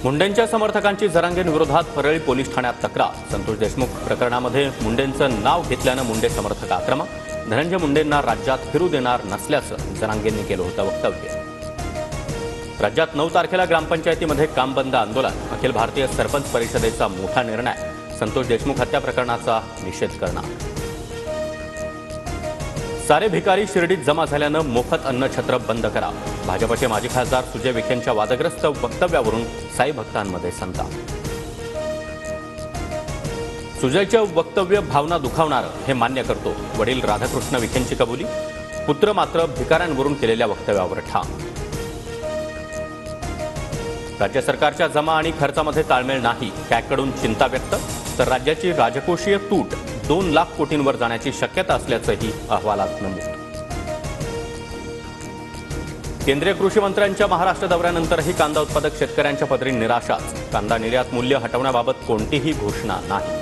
मुंडेंच्या समर्थकांची जरांगेंविरोधात Parli police ठाण्यात तक्रार। संतोष देशमुख प्रकरणामध्ये मुंडेंचं नाव घेतल्यानं मुंडे समर्थक आक्रमक। धनंजय मुंडेंना राज्यात फिरू देणार नसल्याचं जरांगेंनी केलं होतं वक्तव्य। राज्यात 9 तारखेला ग्रामपंचायतीमध्ये काम बंद आंदोलन। अखिल भारतीय सरपंच परिषदेचा मोठा निर्णय। संतोष देशमुख हत्या प्रकरणाचा निषेध करणार। सारे भिकारी शिर्डीत जमा झाल्यानं मोफत अन्नछत्र बंद करा। भाजपचे माजी खासदार सुजय विखेंच्या वादग्रस्त वक्तव्यावरून साई भक्तांमध्ये संताप। सुजयचं वक्तव्य भावना दुखावणारं हे मान्य करतो। वडील राधाकृष्ण विखेंची कबुली। पुत्र मात्र भिकाऱ्यांवरून केलेल्या वक्तव्यावर ठाम। राज्य सरकारच्या जमा आणि खर्चामध्ये ताळमेळ नाही, कॅगकडून चिंता व्यक्त। तर राज्याची राजकोषीय तूट 2 लाख कोटींवर जाण्याची शक्यता असल्याचंही अहवालात नमूद। केंद्रीय कृषी मंत्र्यांच्या महाराष्ट्र दौऱ्यानंतरही कांदा उत्पादक शेतकऱ्यांच्या पदरी निराशाच। कांदा निर्यात मूल्य हटवण्याबाबत कोणतीही घोषणा नाही।